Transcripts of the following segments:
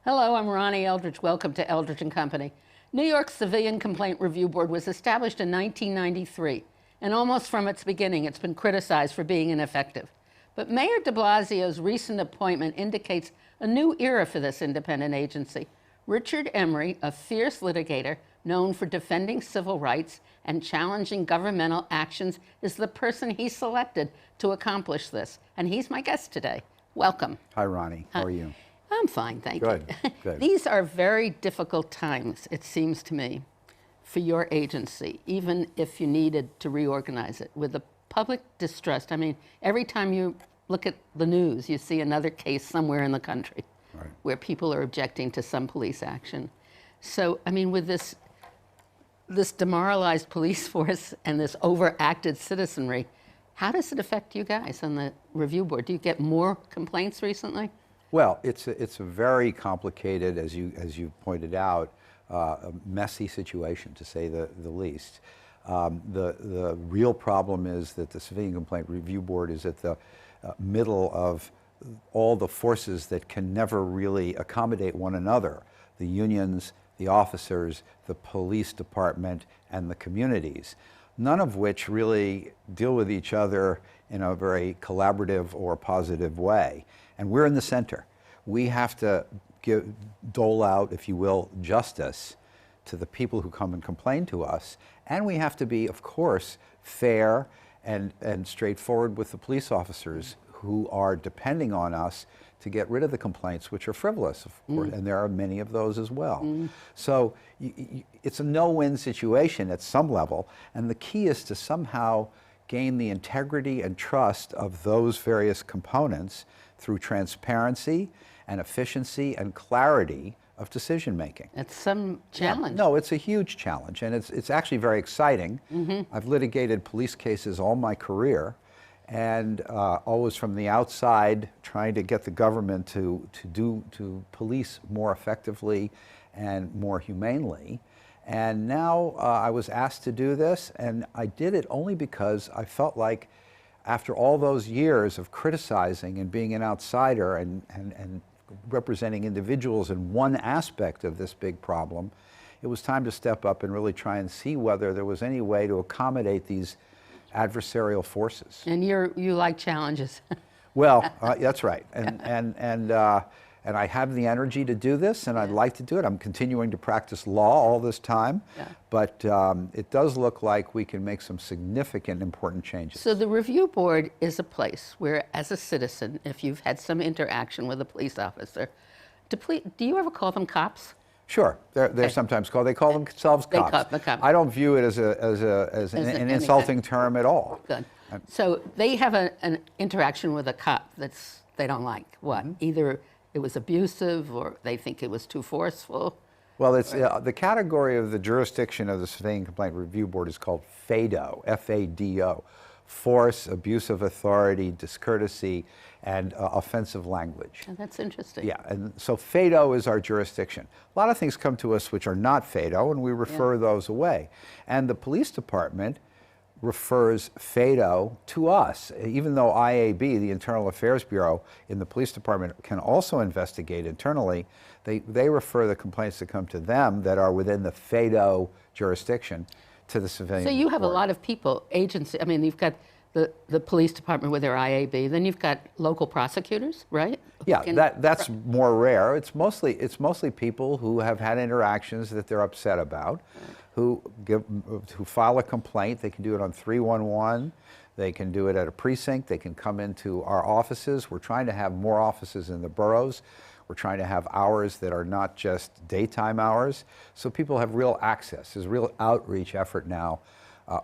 Hello, I'm Ronnie Eldridge. Welcome to Eldridge and Company. New York's Civilian Complaint Review Board was established in 1993, and almost from its beginning, it's been criticized for being ineffective. But Mayor de Blasio's recent appointment indicates a new era for this independent agency. Richard Emery, a fierce litigator known for defending civil rights and challenging governmental actions, is the person he selected to accomplish this. And he's my guest today. Welcome. Hi, Ronnie. How are you? I'm fine, thank you. Good. These are very difficult times, it seems to me, for your agency, even if you needed to reorganize it. With the public distrust, I mean, every time you look at the news, you see another case somewhere in the country where people are objecting to some police action. So, I mean, with this demoralized police force and this overacted citizenry, how does it affect you guys on the review board? Do you get more complaints recently? Well, it's a very complicated, as you pointed out, a messy situation, to say the least. The real problem is that the Civilian Complaint Review Board is at the middle of all the forces that can never really accommodate one another: the unions, the officers, the police department, and the communities, none of which really deal with each other in a very collaborative or positive way. And we're in the center. We have to dole out, if you will, justice to the people who come and complain to us. And we have to be, of course, fair and straightforward with the police officers who are depending on us to get rid of the complaints, which are frivolous, of course, and there are many of those as well. So it's a no-win situation at some level, and the key is to somehow gain the integrity and trust of those various components through transparency and efficiency and clarity of decision making. It's some challenge. Yeah, no, it's a huge challenge, and it's actually very exciting. I've litigated police cases all my career, and always from the outside, trying to get the government to police more effectively and more humanely. And now I was asked to do this, and I did it only because I felt like after all those years of criticizing and being an outsider and representing individuals in one aspect of this big problem, it was time to step up and really try and see whether there was any way to accommodate these adversarial forces. And you like challenges. Well, that's right. And I have the energy to do this, and I'd like to do it. I'm continuing to practice law all this time, but it does look like we can make some significant, important changes. So the review board is a place where, as a citizen, if you've had some interaction with a police officer, do you ever call them cops? Sure, they're sometimes called. They call themselves cops. I don't view it as an insulting term at all. Good. So they have an interaction with a cop they don't like. What? Either it was abusive, or they think it was too forceful? Well, it's the category of the jurisdiction of the Civilian Complaint Review Board is called FADO, F-A-D-O, force, abuse of authority, discourtesy, and offensive language. Oh, that's interesting. Yeah, and so FADO is our jurisdiction. A lot of things come to us which are not FADO, and we refer those away. And the police department refers FADO to us, even though IAB, the Internal Affairs Bureau in the police department, can also investigate internally. They refer the complaints that come to them that are within the FADO jurisdiction to the civilian So you have board. a lot of people, agency. I mean, you've got the police department with their IAB, then you've got local prosecutors, right? Yeah, that's more rare. It's mostly people who have had interactions that they're upset about, who file a complaint. They can do it on 311. They can do it at a precinct. They can come into our offices. We're trying to have more offices in the boroughs. We're trying to have hours that are not just daytime hours, so people have real access. There's a real outreach effort now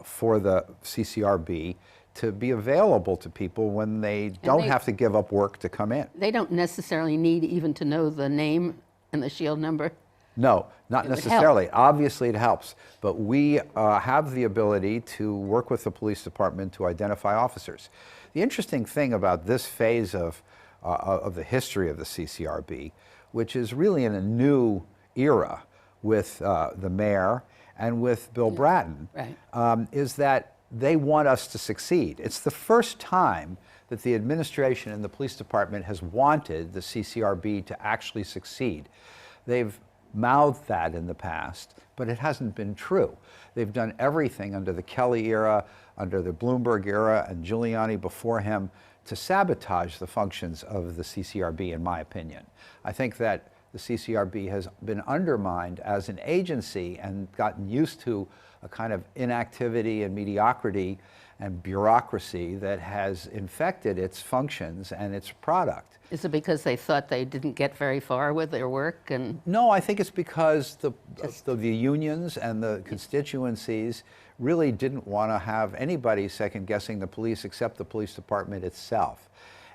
for the CCRB to be available to people when they don't have to give up work to come in. They don't necessarily need even to know the name and the shield number? No, not necessarily. Obviously it helps, but we have the ability to work with the police department to identify officers. The interesting thing about this phase of the history of the CCRB, which is really in a new era with the mayor and with Bill Bratton, is that they want us to succeed. It's the first time that the administration and the police department has wanted the CCRB to actually succeed. They've mouthed that in the past, but it hasn't been true. They've done everything under the Kelly era, under the Bloomberg era, and Giuliani before him to sabotage the functions of the CCRB, in my opinion. I think that the CCRB has been undermined as an agency and gotten used to a kind of inactivity and mediocrity and bureaucracy that has infected its functions and its product. Is it because they thought they didn't get very far with their work? And no, I think it's because the unions and the constituencies really didn't want to have anybody second-guessing the police except the police department itself.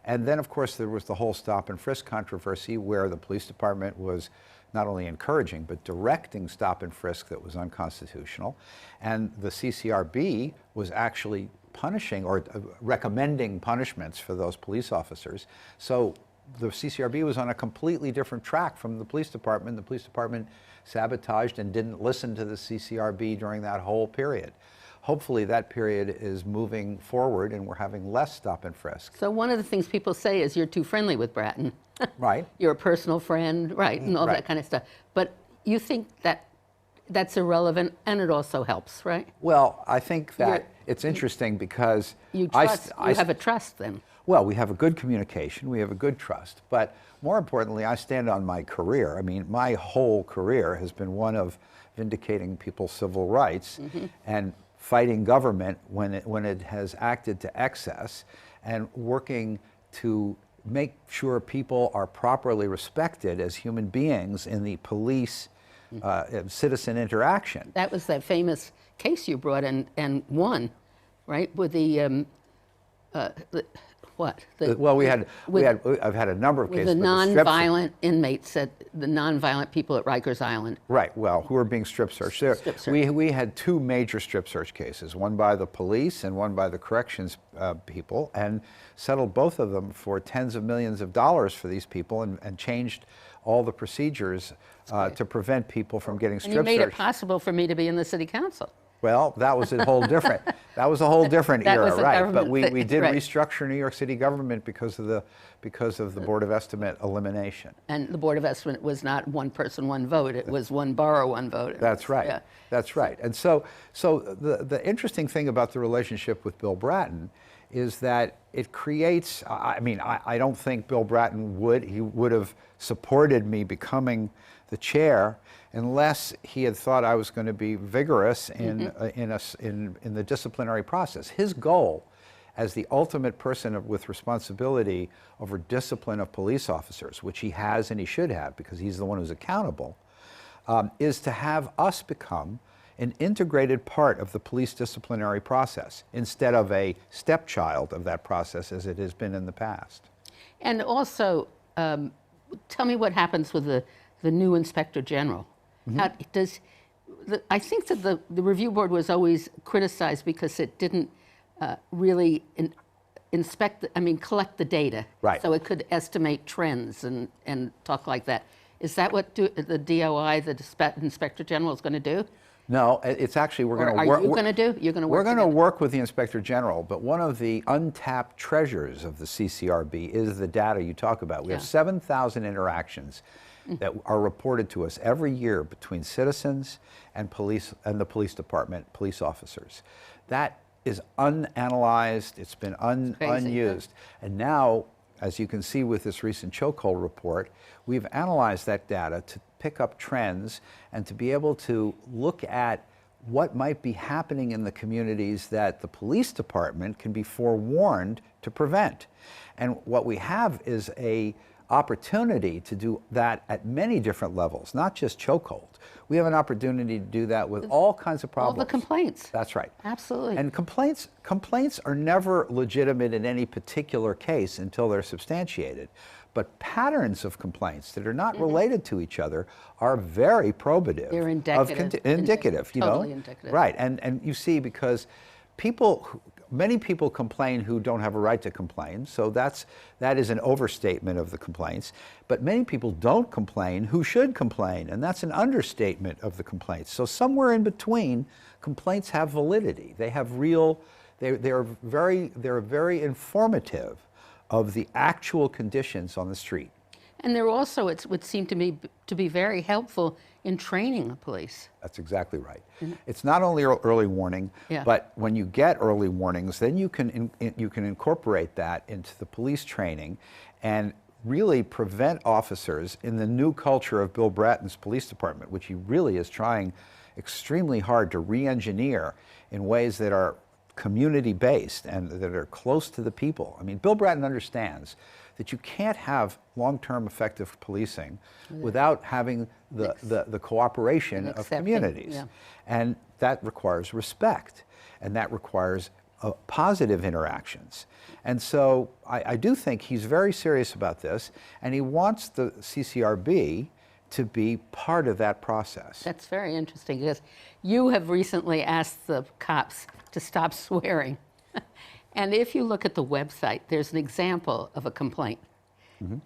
And then, of course, there was the whole stop and frisk controversy where the police department was not only encouraging but directing stop and frisk that was unconstitutional. And the CCRB was actually punishing or recommending punishments for those police officers. So the CCRB was on a completely different track from the police department. The police department sabotaged and didn't listen to the CCRB during that whole period. Hopefully that period is moving forward and we're having less stop and frisk. So one of the things people say is you're too friendly with Bratton. Right. You're a personal friend, right, and all that kind of stuff. But you think that that's irrelevant and it also helps, right? Well, I think that it's interesting because you have a trust then. Well, we have a good communication, we have a good trust, but more importantly, I stand on my career. I mean, my whole career has been one of vindicating people's civil rights and fighting government when it has acted to excess and working to make sure people are properly respected as human beings in the police citizen interaction. That was that famous case you brought and won, right? With the what? Well, I've had a number of cases. The non-violent inmates the non-violent people at Rikers Island. Right. Well, who are being strip searched? We had two major strip search cases, one by the police and one by the corrections people, and settled both of them for tens of millions of dollars for these people, and changed all the procedures to prevent people from getting strip searched. And you made it possible for me to be in the city council. Well, that was a whole different. That was a whole different era, right? But we did right. restructure New York City government because of the Board of Estimate elimination. And the Board of Estimate was not one person, one vote. It was one borough, one vote. That's right. Yeah. That's right. And so the interesting thing about the relationship with Bill Bratton is that it creates. I mean, I don't think Bill Bratton would have supported me becoming the chair unless he had thought I was going to be vigorous in the disciplinary process. His goal, as the ultimate person with responsibility over discipline of police officers, which he has and he should have because he's the one who's accountable, is to have us become an integrated part of the police disciplinary process instead of a stepchild of that process as it has been in the past. And also, tell me what happens with the new Inspector General. How does I think that the review board was always criticized because it didn't really collect the data. Right. So it could estimate trends and talk like that. Is that what the DOI, the Inspector General, is going to do? No, it's actually we're going to work. Are you going to do? You're going to work. We're going to work with the Inspector General, but one of the untapped treasures of the CCRB is the data you talk about. We have 7,000 interactions that are reported to us every year between citizens and police and the police department, police officers. That is unanalyzed. It's been unused, and now, as you can see with this recent chokehold report, we've analyzed that data to pick up trends and to be able to look at what might be happening in the communities that the police department can be forewarned to prevent. And what we have is a opportunity to do that at many different levels, not just chokehold. We have an opportunity to do that with all kinds of problems. All the complaints. That's right. Absolutely. And complaints are never legitimate in any particular case until they're substantiated. But patterns of complaints that are not related to each other are very probative. They're indicative. Indicative, you know? Totally indicative. Right, and you see, because many people complain who don't have a right to complain, so that is an overstatement of the complaints. But many people don't complain who should complain, and that's an understatement of the complaints. So somewhere in between, complaints have validity. They have they're very informative of the actual conditions on the street. And there also, it would seem to me to be very helpful in training the police. That's exactly right. It's not only early warning, Yeah. but when you get early warnings, then you can incorporate that into the police training and really prevent officers in the new culture of Bill Bratton's police department, which he really is trying extremely hard to re-engineer in ways that are community-based and that are close to the people. I mean, Bill Bratton understands that you can't have long-term effective policing without having the cooperation of communities. Yeah. And that requires respect, and that requires positive interactions. And so I do think he's very serious about this, and he wants the CCRB to be part of that process. That's very interesting, because you have recently asked the cops to stop swearing. And if you look at the website, there's an example of a complaint.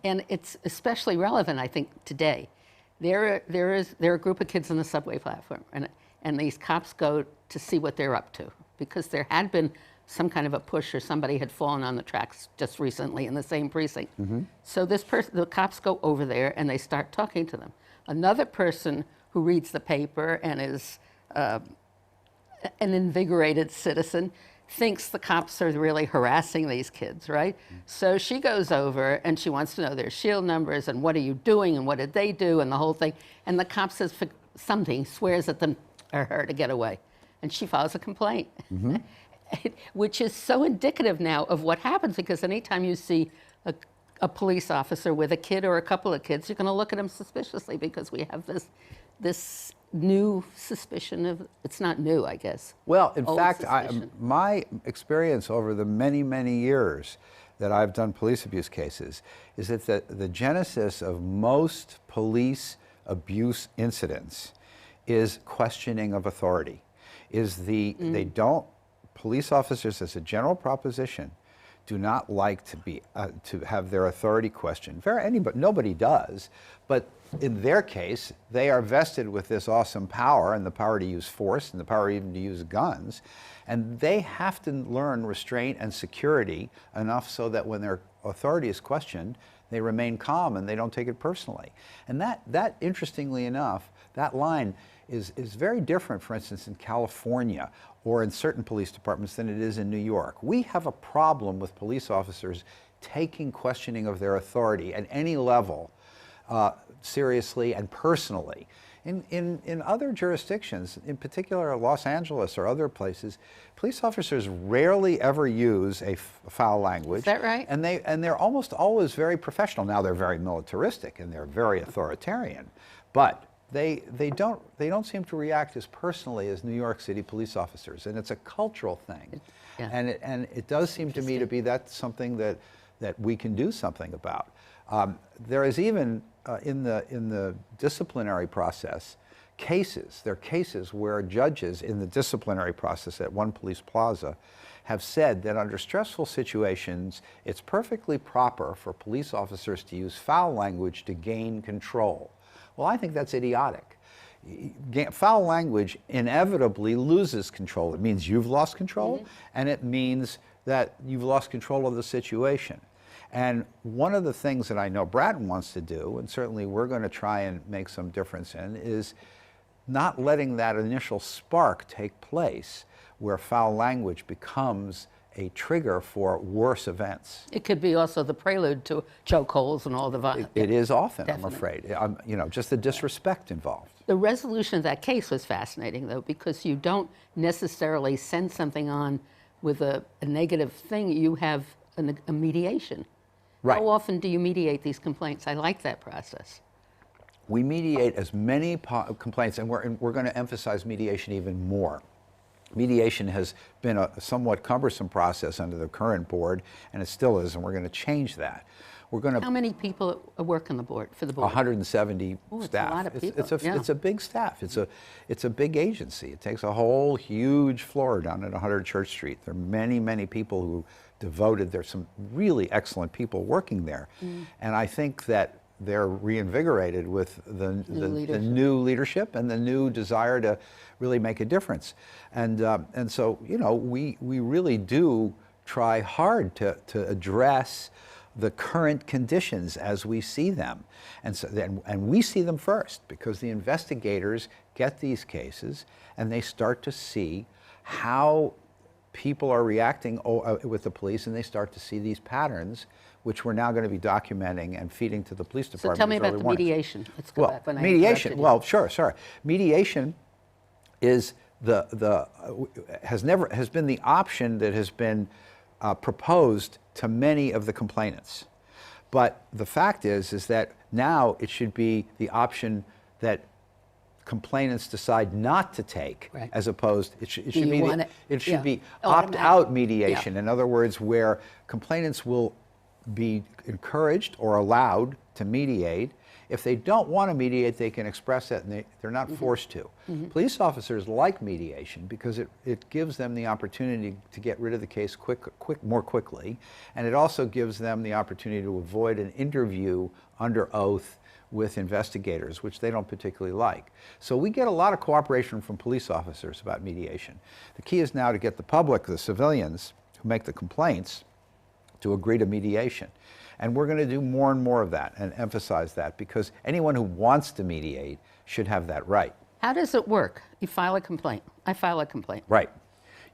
And it's especially relevant, I think, today. There are a group of kids on the subway platform, and these cops go to see what they're up to, because there had been some kind of a push, or somebody had fallen on the tracks just recently in the same precinct. So the cops go over there and they start talking to them. Another person who reads the paper and is an invigorated citizen thinks the cops are really harassing these kids, right? So she goes over and she wants to know their shield numbers and what are you doing and what did they do and the whole thing. And the cop says something, swears at them or her to get away. And she files a complaint, which is so indicative now of what happens, because anytime you see a police officer with a kid or a couple of kids, you're going to look at them suspiciously, because we have this new suspicion of, it's not new, I guess. Well, in fact, suspicion. my experience over the many, many years that I've done police abuse cases is that the genesis of most police abuse incidents is questioning of authority. Police officers, as a general proposition, do not like to have their authority questioned. Nobody does, but in their case, they are vested with this awesome power, and the power to use force, and the power even to use guns, and they have to learn restraint and security enough so that when their authority is questioned, they remain calm and they don't take it personally. And that interestingly enough, that line is very different, for instance, in California or in certain police departments than it is in New York. We have a problem with police officers taking questioning of their authority at any level seriously and personally. In other jurisdictions, in particular Los Angeles or other places, police officers rarely ever use a foul language. Is that right? And they're almost always very professional. Now they're very militaristic and they're very authoritarian, but they don't seem to react as personally as New York City police officers, and it's a cultural thing. Yeah. And it does seem to me to be something that we can do something about. There is even in the disciplinary process there are cases where judges in the disciplinary process at one police plaza have said that under stressful situations, it's perfectly proper for police officers to use foul language to gain control. Well, I think that's idiotic. Foul language inevitably loses control. It means you've lost control, and it means that you've lost control of the situation. And one of the things that I know Bratton wants to do, and certainly we're going to try and make some difference in, is not letting that initial spark take place where foul language becomes a trigger for worse events. It could be also the prelude to chokeholds and all the violence. It is often, Definitely. I'm afraid. Just the disrespect involved. The resolution of that case was fascinating, though, because you don't necessarily send something on with a negative thing. You have a mediation. Right. How often do you mediate these complaints? I like that process. We mediate as many complaints, and we're going to emphasize mediation even more. Mediation has been a somewhat cumbersome process under the current board, and it still is, and we're going to change that. We're going to. How many people work on the board, for the board? 170 Ooh, staff. it's a lot of people. It's a big staff. It's a big agency. It takes a whole huge floor down at 100 Church Street. There are many, many people who devoted. There's some really excellent people working there, and I think that they're reinvigorated with the new leadership and the new desire to really make a difference. And so, we really do try hard to address the current conditions as we see them. And, so, and we see them first because the investigators get these cases and they start to see how people are reacting with the police, and they start to see these patterns, which we're now going to be documenting and feeding to the police department. So tell me about the warnings. mediation. Let's go back when mediation. Well, sure, sorry. Mediation is has been the option that has been proposed to many of the complainants. But the fact is that now it should be the option that complainants decide not to take, right, as opposed, it should be yeah, opt-out mediation. Yeah. In other words, where complainants will be encouraged or allowed to mediate. If they don't want to mediate, they can express that, and they're not forced to. Police officers like mediation because it gives them the opportunity to get rid of the case more quickly, and it also gives them the opportunity to avoid an interview under oath with investigators, which they don't particularly like. So we get a lot of cooperation from police officers about mediation. The key is now to get the public, the civilians who make the complaints, to agree to mediation. And we're going to do more and more of that and emphasize that, because anyone who wants to mediate should have that right. How does it work? You file a complaint. I file a complaint. Right.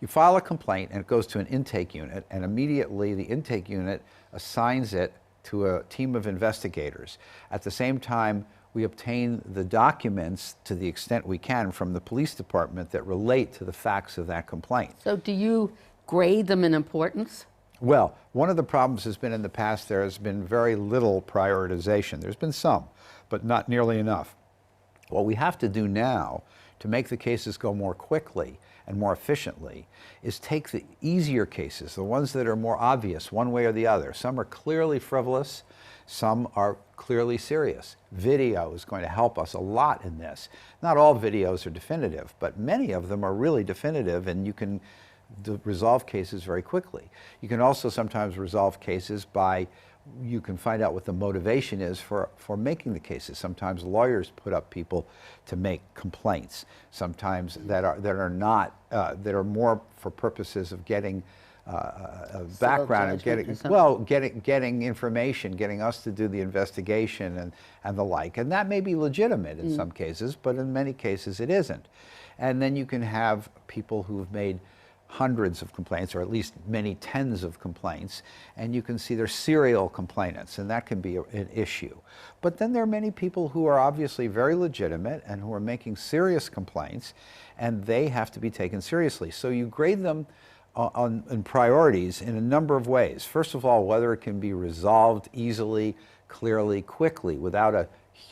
You file a complaint and it goes to an intake unit, and immediately the intake unit assigns it to a team of investigators. At the same time, we obtain the documents to the extent we can from the police department that relate to the facts of that complaint. So do you grade them in importance? Well, one of the problems has been in the past there has been very little prioritization. There's been some, but not nearly enough. What we have to do now to make the cases go more quickly and more efficiently is take the easier cases, the ones that are more obvious one way or the other. Some are clearly frivolous, some are clearly serious. Video is going to help us a lot in this. Not all videos are definitive, but many of them are really definitive, and you can resolve cases very quickly. You can also sometimes resolve cases by, you can find out what the motivation is for making the cases. Sometimes lawyers put up people to make complaints. Sometimes that are more for purposes of getting a background and getting information, getting us to do the investigation and the like. And that may be legitimate in some cases, but in many cases it isn't. And then you can have people who have made hundreds of complaints, or at least many tens of complaints, and you can see they're serial complainants, and that can be an issue. But then there are many people who are obviously very legitimate and who are making serious complaints, and they have to be taken seriously. So you grade them in priorities in a number of ways. First of all, whether it can be resolved easily, clearly, quickly, without a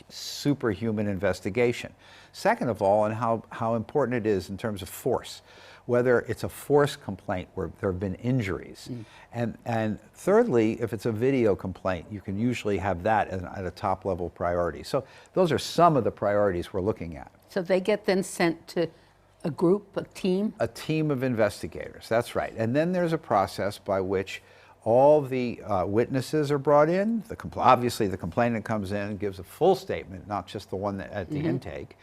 superhuman investigation. Second of all, and how important it is in terms of force, whether it's a force complaint where there have been injuries. And thirdly, if it's a video complaint, you can usually have that at a top level priority. So those are some of the priorities we're looking at. So they get then sent to a group, a team? A team of investigators, that's right. And then there's a process by which all the witnesses are brought in. Obviously the complainant comes in and gives a full statement, not just the one at the intake.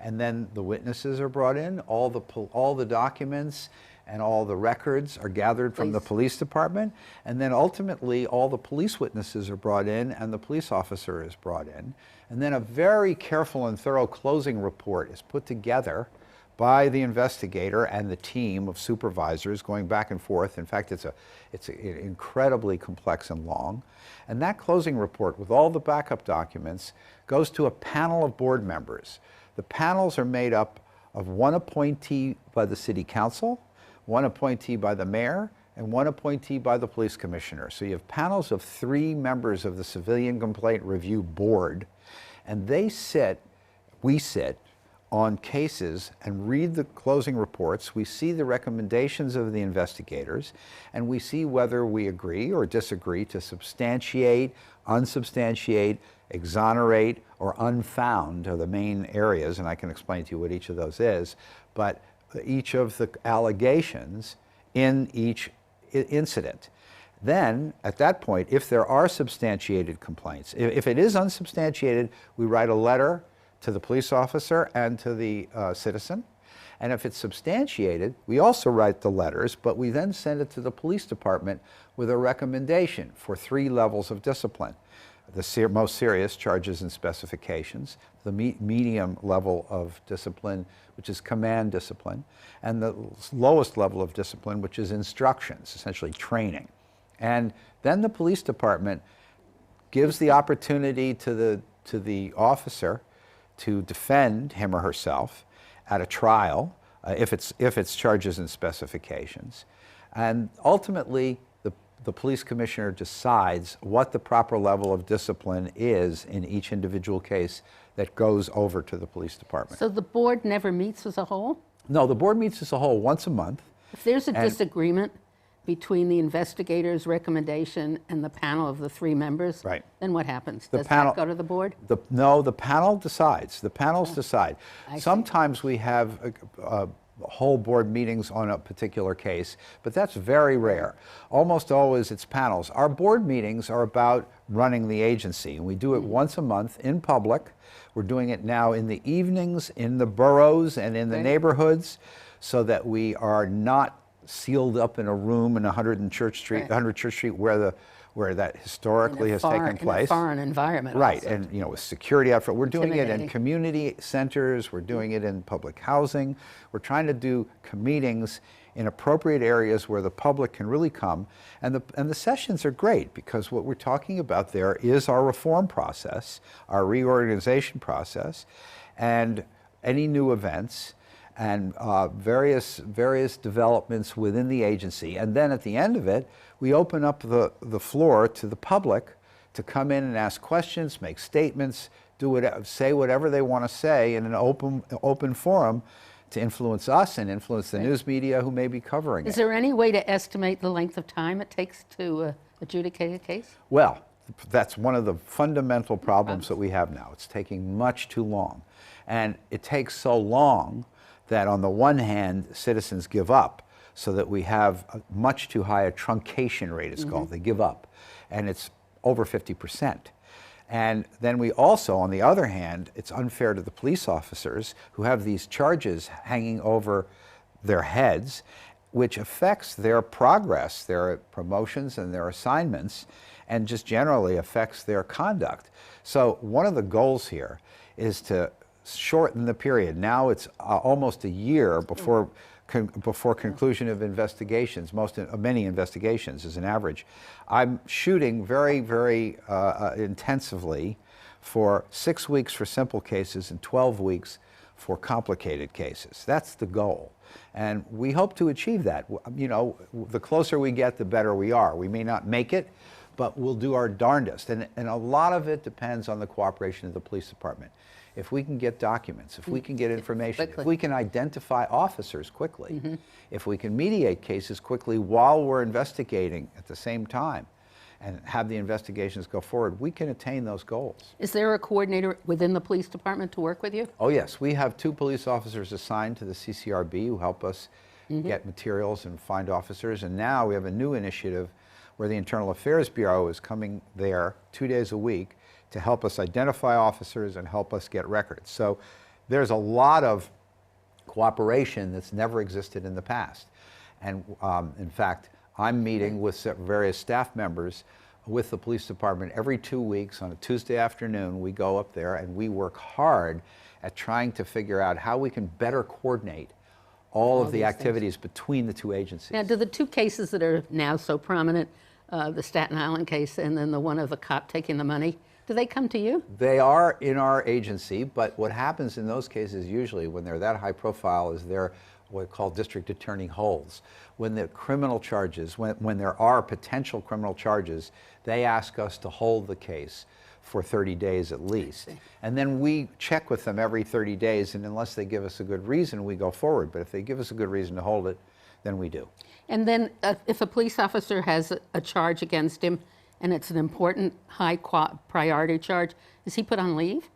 And then the witnesses are brought in, all the documents and all the records are gathered from the police department, and then ultimately all the police witnesses are brought in and the police officer is brought in. And then a very careful and thorough closing report is put together by the investigator and the team of supervisors going back and forth. In fact, it's incredibly complex and long. And that closing report with all the backup documents goes to a panel of board members. The panels are made up of one appointee by the city council, one appointee by the mayor, and one appointee by the police commissioner. So you have panels of 3 members of the Civilian Complaint Review Board, and we sit on cases and read the closing reports. We see the recommendations of the investigators, and we see whether we agree or disagree to substantiate, unsubstantiate, exonerate, or unfound are the main areas, and I can explain to you what each of those is, but each of the allegations in each incident. Then, at that point, if there are substantiated complaints, if it is unsubstantiated, we write a letter to the police officer and to the citizen, And if it's substantiated, we also write the letters, but we then send it to the police department with a recommendation for 3 levels of discipline. The most serious, charges and specifications, the medium level of discipline, which is command discipline, and the lowest level of discipline, which is instructions, essentially training. And then the police department gives the opportunity to the officer to defend him or herself at a trial, if it's charges and specifications. And ultimately, the police commissioner decides what the proper level of discipline is in each individual case that goes over to the police department. So the board never meets as a whole? No, the board meets as a whole once a month. If there's a disagreement between the investigator's recommendation and the panel of the 3 members, right, then what happens? The Does panel, that go to the board? No, the panel decides. The panels decide. Sometimes we have whole board meetings on a particular case, but that's very rare. Almost always it's panels. Our board meetings are about running the agency, and we do it once a month in public. We're doing it now in the evenings, in the boroughs and in the neighborhoods, so that we are not sealed up in a room in 100 Church Street, where that historically has taken place. In a foreign environment. Right, also. and with security out front. We're doing it in community centers, we're doing it in public housing. We're trying to do meetings in appropriate areas where the public can really come. And the sessions are great because what we're talking about there is our reform process, our reorganization process, and any new events, and various developments within the agency. And then at the end of it, we open up the floor to the public to come in and ask questions, make statements, say whatever they want to say in an open forum to influence us and influence the news media who may be covering it. Is there any way to estimate the length of time it takes to adjudicate a case? Well, that's one of the fundamental problems that we have now. It's taking much too long. And it takes so long that on the one hand, citizens give up, so that we have a much too high a truncation rate, it's called. They give up, and it's over 50%. And then we also, on the other hand, it's unfair to the police officers who have these charges hanging over their heads, which affects their progress, their promotions and their assignments, and just generally affects their conduct. So one of the goals here is to shorten the period. Now it's almost a year before conclusion of investigations, many investigations as an average. I'm shooting very, very intensively for 6 weeks for simple cases and 12 weeks for complicated cases. That's the goal. And we hope to achieve that. You know, the closer we get, the better we are. We may not make it, but we'll do our darndest. And a lot of it depends on the cooperation of the police department. If we can get documents, if we can get information, if we can identify officers quickly, if we can mediate cases quickly while we're investigating at the same time and have the investigations go forward, we can attain those goals. Is there a coordinator within the police department to work with you? Oh yes, we have 2 police officers assigned to the CCRB who help us get materials and find officers, and now we have a new initiative where the Internal Affairs Bureau is coming there 2 days a week to help us identify officers and help us get records. So there's a lot of cooperation that's never existed in the past. And in fact, I'm meeting with various staff members with the police department every 2 weeks. On a Tuesday afternoon, we go up there and we work hard at trying to figure out how we can better coordinate all of the activities between the 2 agencies. Now, do the 2 cases that are now so prominent, the Staten Island case and then the one of the cop taking the money, do they come to you? They are in our agency, but what happens in those cases usually when they're that high profile is they're what are called district attorney holds. When the criminal charges, when there are potential criminal charges, they ask us to hold the case for 30 days at least. And then we check with them every 30 days, and unless they give us a good reason, we go forward. But if they give us a good reason to hold it, then we do. And then if a police officer has a charge against him, and it's an important high priority charge, is he put on leave?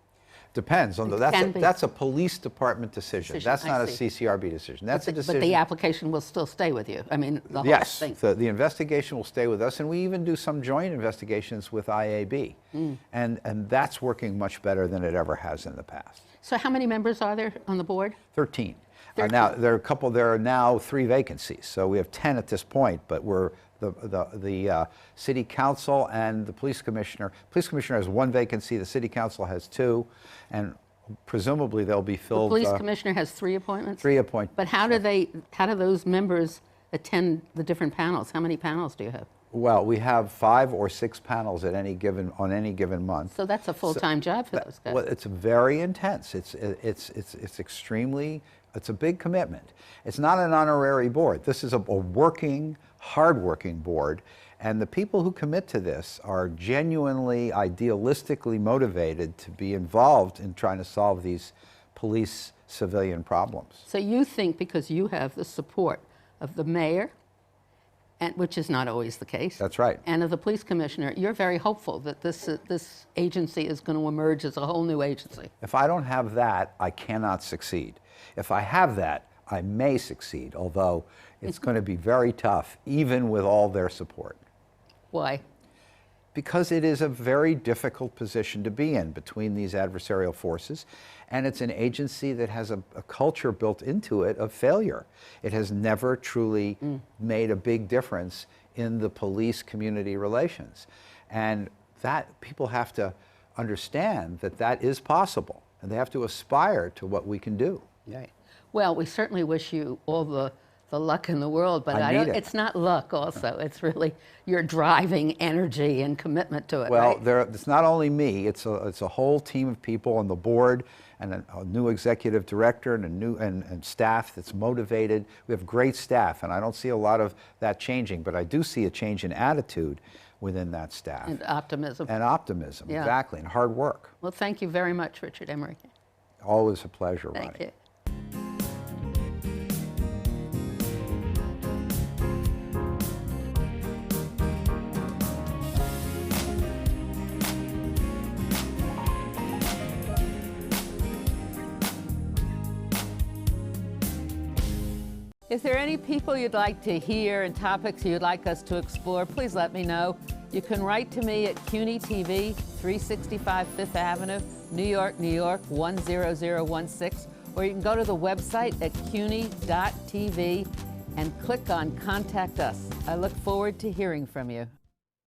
Depends on that's a police department decision. That's not a CCRB decision. That's a decision. But the application will still stay with you. I mean, the whole thing. Yes, the investigation will stay with us, and we even do some joint investigations with IAB, and that's working much better than it ever has in the past. So how many members are there on the board? 13. 13. Now, there are now 3 vacancies, so we have 10 at this point, but we're the city council and the police commissioner. Police commissioner has 1 vacancy, the city council has 2, and presumably they'll be filled. The police commissioner has 3 appointments? 3 appointments. But how do those members attend the different panels? How many panels do you have? Well, we have 5 or 6 panels on any given month. So that's a full-time job for those guys. Well, it's very intense. It's extremely, it's a big commitment. It's not an honorary board. This is a working, hard-working board, and the people who commit to this are genuinely, idealistically motivated to be involved in trying to solve these police-civilian problems. So you think because you have the support of the mayor, which is not always the case. That's right. And of the police commissioner, you're very hopeful that this agency is going to emerge as a whole new agency. If I don't have that, I cannot succeed. If I have that, I may succeed, although it's going to be very tough, even with all their support. Why? Because it is a very difficult position to be in between these adversarial forces, and it's an agency that has a culture built into it of failure. It has never truly made a big difference in the police-community relations. And that people have to understand that is possible, and they have to aspire to what we can do. Right. Well, we certainly wish you all the luck in the world, but it's not luck also. It's really your driving energy and commitment to it, well, right? It's not only me, it's a whole team of people on the board and a new executive director and staff that's motivated. We have great staff, and I don't see a lot of that changing, but I do see a change in attitude within that staff. And optimism. And optimism, Yeah. exactly, and hard work. Well, thank you very much, Richard Emery. Always a pleasure, Ronnie. Thank you. If there are any people you'd like to hear and topics you'd like us to explore, please let me know. You can write to me at CUNY TV, 365 Fifth Avenue, New York, New York, 10016, or you can go to the website at cuny.tv and click on Contact Us. I look forward to hearing from you.